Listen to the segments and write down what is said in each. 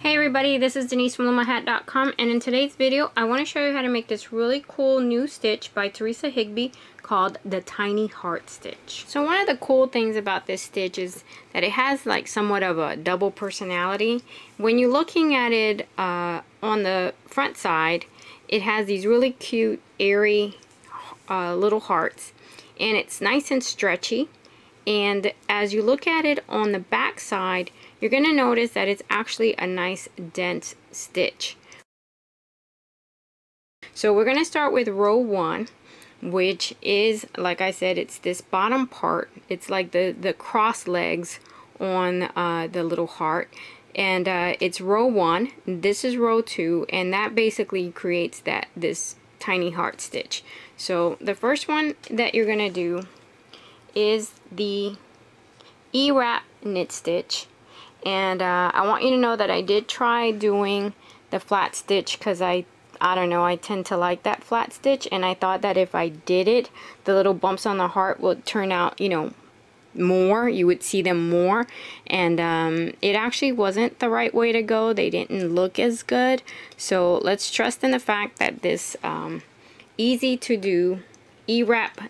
Hey everybody, this is Denise from LoomHat.com, and in today's video I want to show you how to make this really cool new stitch by Teresa Higby called the Tiny Heart Stitch. So one of the cool things about this stitch is that it has like somewhat of a double personality. When you're looking at it on the front side, it has these really cute airy little hearts, and it's nice and stretchy. And as you look at it on the back side, you're going to notice that it's actually a nice dense stitch. So we're going to start with row 1, which is, like I said, it's this bottom part. It's like the cross legs on the little heart. And it's row 1, this is row 2, and that basically creates this tiny heart stitch. So the first one that you're going to do is the E-wrap knit stitch. And I want you to know that I did try doing the flat stitch because I don't know, I tend to like that flat stitch, and I thought that if I did it, the little bumps on the heart would turn out, you know, more. You would see them more, and it actually wasn't the right way to go. They didn't look as good. So let's trust in the fact that this easy to do E-wrap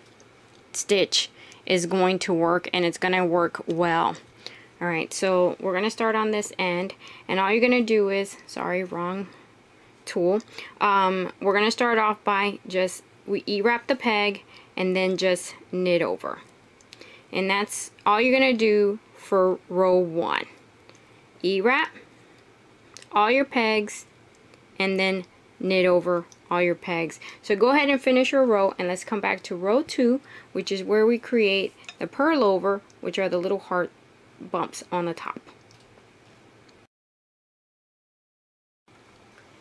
stitch is going to work, and it's going to work well. Alright, so we're going to start on this end, and all you're going to do is, sorry, wrong tool. We're going to start off by we E-wrap the peg and then just knit over. And that's all you're going to do for row 1. E-wrap all your pegs and then knit over all your pegs. So go ahead and finish your row, and let's come back to row 2, which is where we create the purl over, which are the little heart bumps on the top.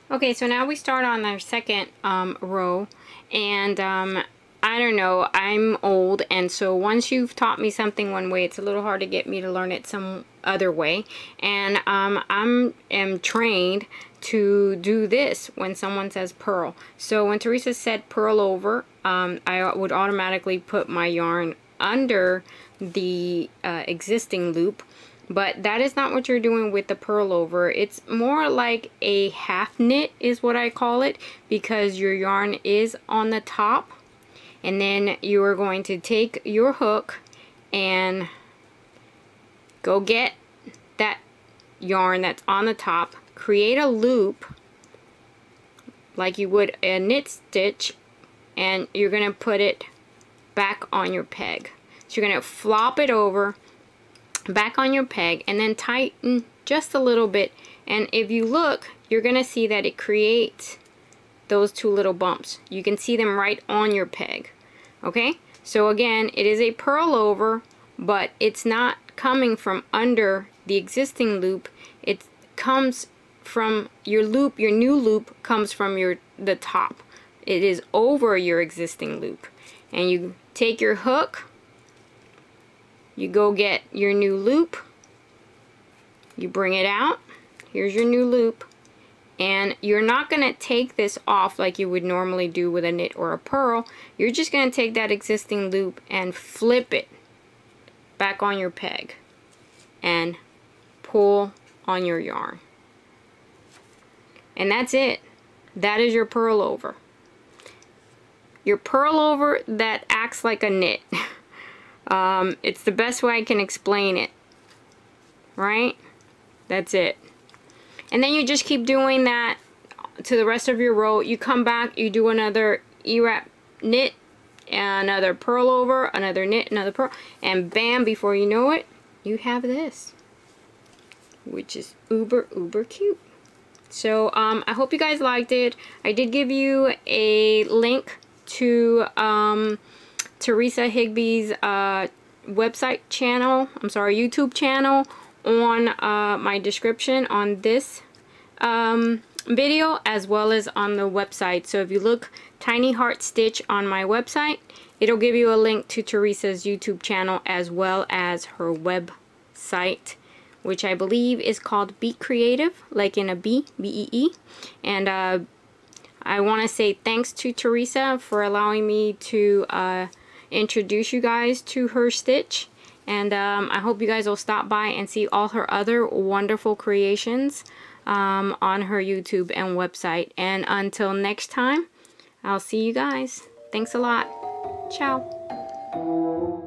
Okay, so now we start on our second row, and I don't know, I'm old, and so once you've taught me something one way, it's a little hard to get me to learn it some other way. And I am trained to do this when someone says purl. So when Teresa said purl over, I would automatically put my yarn under the existing loop, but that is not what you're doing with the purl over. It's more like a half knit is what I call it, because your yarn is on the top, and then you are going to take your hook and go get that yarn that's on the top, create a loop like you would a knit stitch, and you're going to put it back on your peg. So you're going to flop it over back on your peg and then tighten just a little bit, and if you look, you're going to see that it creates those two little bumps. You can see them right on your peg. Okay, so again, it is a purl over, but it's not coming from under the existing loop. It comes from your loop. Your new loop comes from the top. It is over your existing loop, and you take your hook, you go get your new loop, you bring it out, here's your new loop, and you're not going to take this off like you would normally do with a knit or a purl. You're just going to take that existing loop and flip it back on your peg and pull on your yarn. And that's it. That is your purl over. Your purl over that acts like a knit. It's the best way I can explain it, right? That's it. And then you just keep doing that to the rest of your row. You come back, you do another E-wrap knit, another purl over, another knit, another purl, and bam, before you know it, you have this, which is uber cute. So I hope you guys liked it. I did give you a link to Teresa Higby's website channel, YouTube channel, on my description on this video, as well as on the website. So if you look Tiny Heart Stitch on my website, it'll give you a link to Teresa's YouTube channel as well as her website, which I believe is called Be Creative, like in a B, B-E-E. And I want to say thanks to Teresa for allowing me to introduce you guys to her stitch. And I hope you guys will stop by and see all her other wonderful creations on her YouTube and website. And until next time, I'll see you guys. Thanks a lot. Ciao.